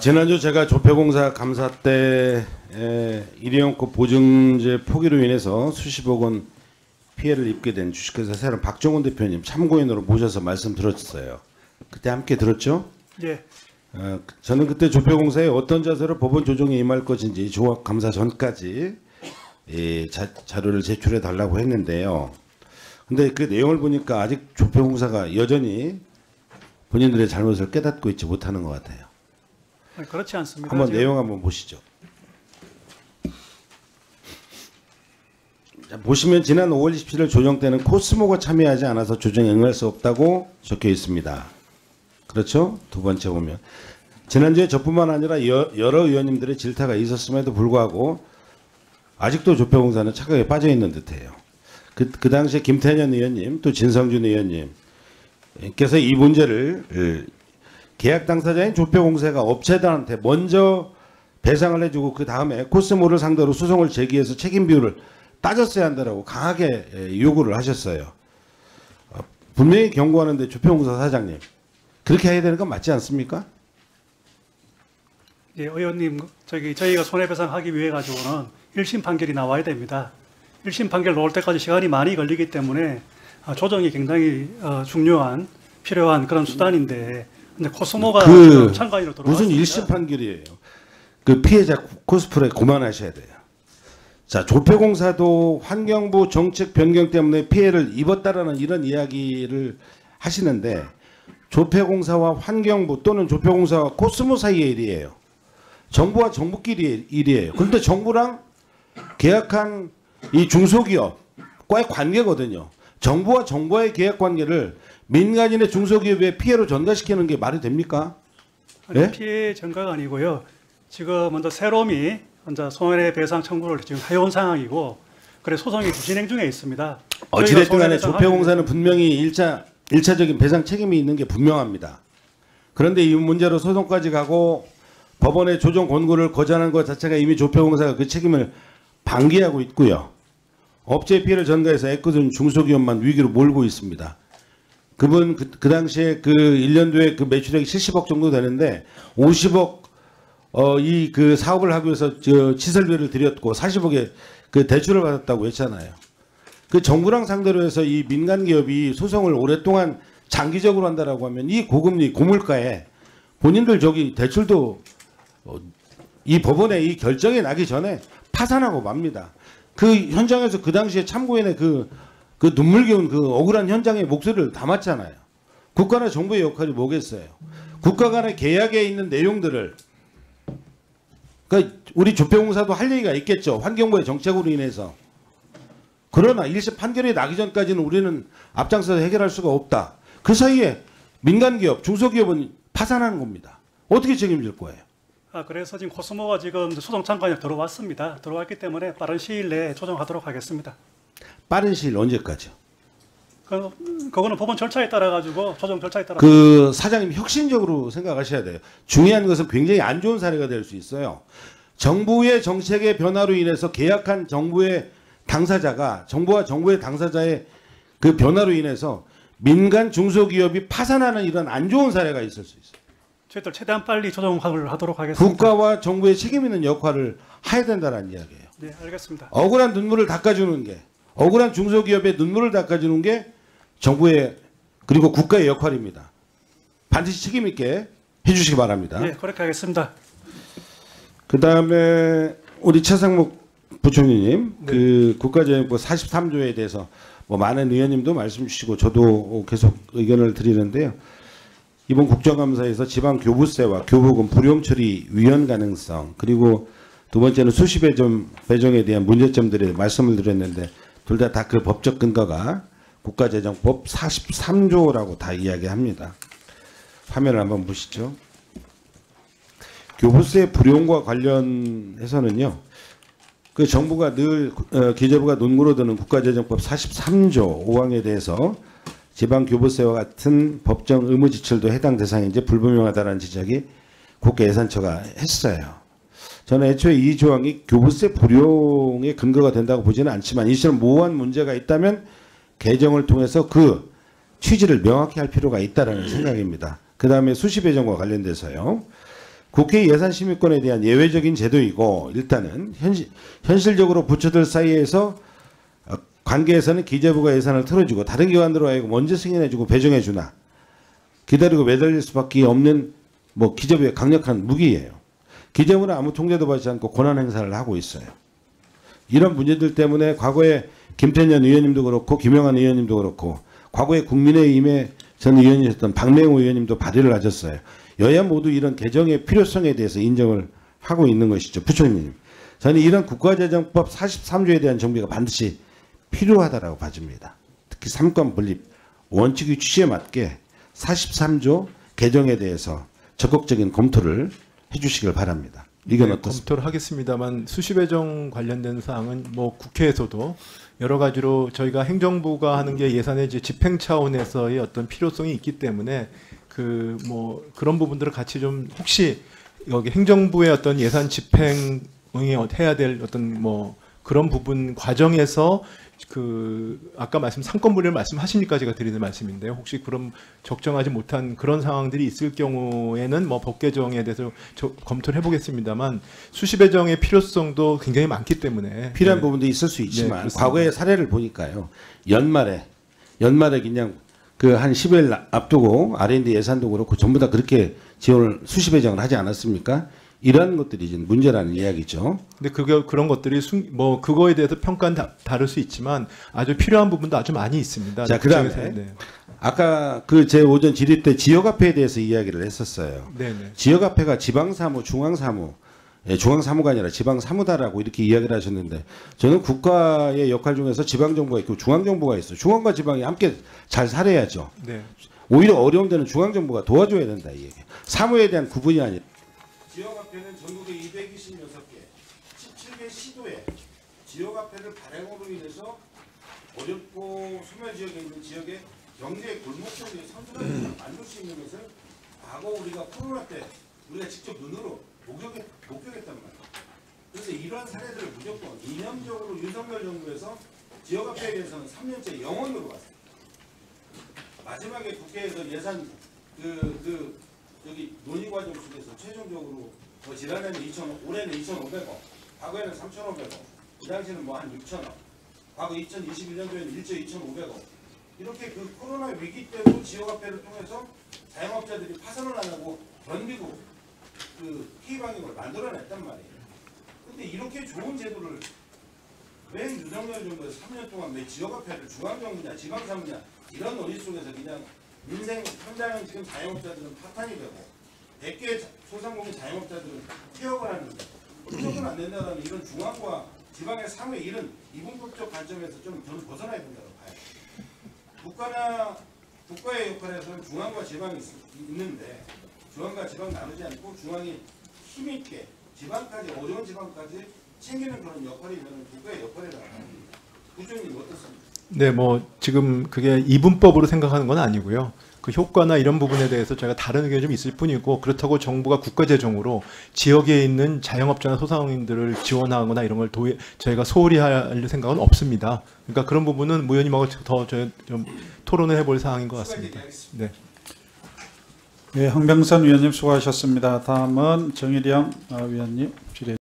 지난주 제가 조폐공사 감사 때 일회용컵 보증제 포기로 인해서 수십억 원 피해를 입게 된 주식회사 세론 박종훈 대표님 참고인으로 모셔서 말씀 들었어요. 그때 함께 들었죠? 예. 저는 그때 조폐공사에 어떤 자세로 법원 조정에 임할 것인지 조합 감사 전까지 자료를 제출해 달라고 했는데요. 근데 그 내용을 보니까 아직 조폐공사가 여전히 본인들의 잘못을 깨닫고 있지 못하는 것 같아요. 그렇지 않습니다. 한번 내용 한번 보시죠. 자, 보시면 지난 5월 27일 조정 때는 코스모가 참여하지 않아서 조정에 응할 수 없다고 적혀 있습니다. 그렇죠? 두 번째 보면 지난주에 저뿐만 아니라 여러 의원님들의 질타가 있었음에도 불구하고 아직도 조폐공사는 착각에 빠져 있는 듯해요. 그 당시에 김태년 의원님 또 진성준 의원님께서 이 문제를 계약 당사자인 조폐공사가 업체들한테 먼저 배상을 해주고 그 다음에 코스모를 상대로 소송을 제기해서 책임 비율을 따졌어야 한다라고 강하게 요구를 하셨어요. 분명히 경고하는데 조폐공사 사장님 그렇게 해야 되는 건 맞지 않습니까? 예, 의원님, 저희가 손해배상하기 위해 가지고는 1심 판결이 나와야 됩니다. 1심 판결 나올 때까지 시간이 많이 걸리기 때문에 조정이 굉장히 중요한 필요한 그런 수단인데 근데 코스모가 지금 참가인으로 들어왔습니다. 무슨 1심 판결이에요. 그 피해자 코스프레 그만하셔야 돼요. 자, 조폐공사도 환경부 정책 변경 때문에 피해를 입었다라는 이런 이야기를 하시는데 조폐공사와 환경부 또는 조폐공사와 코스모 사이의 일이에요. 정부와 정부끼리 일이에요. 그런데 정부랑 계약한 이 중소기업과의 관계거든요. 정부와 정부와의 계약 관계를 민간인의 중소기업에 피해로 전가시키는 게 말이 됩니까? 아니, 네? 피해 전가가 아니고요. 지금 먼저 세롬이 먼저 손해배상 청구를 지금 해온 상황이고 그래 소송이 진행 중에 있습니다. 어찌됐든 간에 조폐공사는 분명히 일차적인 배상 책임이 있는 게 분명합니다. 그런데 이 문제로 소송까지 가고 법원의 조정 권고를 거절하는 것 자체가 이미 조폐공사가 그 책임을 방기하고 있고요. 업체 피해를 전가해서 애꿎은 중소기업만 위기로 몰고 있습니다. 그분 그 당시에 그 1년도에 그 매출액이 70억 정도 되는데 50억 이 그 사업을 하기 위해서 시설비를 들였고 40억의 그 대출을 받았다고 했잖아요. 그 정부랑 상대로 해서 이 민간 기업이 소송을 오랫동안 장기적으로 한다라고 하면 이 고금리 고물가에 본인들 대출도 이 법원의 이 결정이 나기 전에 파산하고 맙니다. 그 현장에서 그 당시에 참고인의 그 눈물겨운 그 억울한 현장의 목소리를 담았잖아요. 국가나 정부의 역할이 뭐겠어요? 국가 간의 계약에 있는 내용들을 그러니까 우리 조폐공사도 할 얘기가 있겠죠. 환경부의 정책으로 인해서. 그러나 1심 판결이 나기 전까지는 우리는 앞장서서 해결할 수가 없다. 그 사이에 민간기업, 중소기업은 파산하는 겁니다. 어떻게 책임질 거예요? 그래서 지금 코스모가 지금 소송 참가인에 들어왔습니다. 들어왔기 때문에 빠른 시일 내에 조정하도록 하겠습니다. 빠른 시일 언제까지요? 그거는 법원 절차에 따라 가지고 조정 절차에 따라. 그 사장님 혁신적으로 생각하셔야 돼요. 중요한 것은 굉장히 안 좋은 사례가 될 수 있어요. 정부의 정책의 변화로 인해서 계약한 정부의 당사자가 정부와 정부의 당사자의 그 변화로 인해서 민간 중소기업이 파산하는 이런 안 좋은 사례가 있을 수 있어요. 저희들 최대한 빨리 조정을 하도록 하겠습니다. 국가와 정부의 책임 있는 역할을 해야 된다는 이야기예요. 네, 알겠습니다. 억울한 눈물을 닦아주는 게 억울한 중소기업의 눈물을 닦아주는 게 정부의 그리고 국가의 역할입니다. 반드시 책임 있게 해주시기 바랍니다. 네, 그렇게 하겠습니다. 그 다음에 우리 차상목 부총리님, 네. 그 국가재정법 43조에 대해서 뭐 많은 의원님도 말씀 주시고 저도 계속 의견을 드리는데요. 이번 국정감사에서 지방교부세와 교부금 불용 처리 위헌 가능성 그리고 두 번째는 수시 배정에 대한 문제점들에 말씀을 드렸는데 둘 다 그 법적 근거가 국가재정법 43조라고 다 이야기합니다. 화면을 한번 보시죠. 교부세 불용과 관련해서는요. 그 정부가 늘 기재부가 논구로 드는 국가재정법 43조 5항에 대해서 지방교부세와 같은 법정 의무 지출도 해당 대상인지 불분명하다는 지적이 국가예산처가 했어요. 저는 애초에 이 조항이 교부세 불용의 근거가 된다고 보지는 않지만 이처럼 모호한 문제가 있다면 개정을 통해서 그 취지를 명확히 할 필요가 있다는 생각입니다. 그 다음에 수시 배정과 관련돼서요. 국회 예산심의권에 대한 예외적인 제도이고 일단은 현실적으로 부처들 사이에서 관계에서는 기재부가 예산을 틀어주고 다른 기관으로 하여금 먼저 승인해주고 배정해주나 기다리고 매달릴 수밖에 없는 뭐 기재부의 강력한 무기예요. 기재부는 아무 통제도 받지 않고 권한 행사를 하고 있어요. 이런 문제들 때문에 과거에 김태년 의원님도 그렇고 김영환 의원님도 그렇고 과거에 국민의힘의 전 의원이셨던 박맹호 의원님도 발의를 하셨어요. 여야 모두 이런 개정의 필요성에 대해서 인정을 하고 있는 것이죠. 부총리님. 저는 이런 국가재정법 43조에 대한 정비가 반드시 필요하다고 봐집니다. 특히 삼권 분립 원칙의 취지에 맞게 43조 개정에 대해서 적극적인 검토를 해주시길 바랍니다. 이건 네, 어떻습니까? 검토를 하겠습니다만 수시배정 관련된 사항은 뭐 국회에서도 여러 가지로 저희가 행정부가 하는 게 예산의 이제 집행 차원에서의 어떤 필요성이 있기 때문에 그 뭐 그런 부분들을 같이 좀 혹시 여기 행정부의 어떤 예산 집행이 해야 될 어떤 뭐 그런 부분 과정에서 그 아까 말씀 상권분리를 말씀하시니까 제가 드리는 말씀인데요. 혹시 그럼 적정하지 못한 그런 상황들이 있을 경우에는 뭐 법 개정에 대해서 검토를 해보겠습니다만 수시배정의 필요성도 굉장히 많기 때문에 필요한 네. 부분도 있을 수 있지만 그렇습니다. 과거의 사례를 보니까요. 연말에 그냥 그 한 10일 앞두고 R&D 예산도 그렇고 전부 다 그렇게 지원을 수시배정을 하지 않았습니까? 이런 것들이 이제 문제라는 이야기죠. 근데 그런 것들이 뭐 그거에 대해서 평가는 다를 수 있지만 아주 필요한 부분도 아주 많이 있습니다. 자, 그다음에 네. 아까 그 제 오전 질의 때 지역화폐에 대해서 이야기를 했었어요. 네네. 지역화폐가 지방사무, 중앙사무, 중앙사무가 아니라 지방사무다라고 이렇게 이야기를 하셨는데 저는 국가의 역할 중에서 지방정부가 있고 중앙정부가 있어요. 중앙과 지방이 함께 잘 살아야죠. 네. 오히려 어려운 데는 중앙정부가 도와줘야 된다 이 얘기. 사무에 대한 구분이 아니라 지역화폐는 전국에 226개, 17개 시도에 지역화폐를 발행으로 인해서 어렵고 소멸지역에 있는 지역의 경제 골목적인 선순환을 만들 수 있는 것을 과거 우리가 코로나 때 우리가 직접 눈으로 목격했단 말이에요. 그래서 이러한 사례들을 무조건 이념적으로 윤석열 정부에서 지역화폐에 대해서는 3년째 영원으로 왔어요. 마지막에 국회에서 예산 여기 논의 과정 속에서 최종적으로 뭐 지난해는 올해는 2,500억, 과거에는 3,500억, 이 당시에는 뭐 한 6,000억, 과거 2021년도에는 1조 2,500억. 이렇게 그 코로나 위기 때도 지역화폐를 통해서 자영업자들이 파산을 안 하고 견디고 그 피해 방역을 만들어냈단 말이에요. 근데 이렇게 좋은 제도를 왜 윤석열 정부에서 3년 동안 왜 지역화폐를 중앙정부냐 지방사무냐 이런 논의 속에서 그냥 민생 현장 지금 자영업자들은 파탄이 되고 100개 소상공인 자영업자들은 폐업을 하는데 무조건 안 된다는 이런 중앙과 지방의 상회 이런 이분법적 관점에서 좀 저는 벗어나야 된다고 봐요. 국가의 역할에서는 중앙과 지방이 있는데 중앙과 지방 나누지 않고 중앙이 힘있게 지방까지 어려운 지방까지 챙기는 그런 역할이면 국가의 역할이라고 합니다. 부총님 어떻습니까? 네, 뭐 지금 그게 이분법으로 생각하는 건 아니고요. 그 효과나 이런 부분에 대해서 제가 다른 의견이 좀 있을 뿐이고 그렇다고 정부가 국가재정으로 지역에 있는 자영업자나 소상공인들을 지원하거나 이런 걸 저희가 소홀히 할 생각은 없습니다. 그러니까 그런 부분은 무 의원님하고 더 좀 토론을 해볼 사항인 것 같습니다. 네. 네, 황병선 위원님 수고하셨습니다. 다음은 정일영 위원님 질의.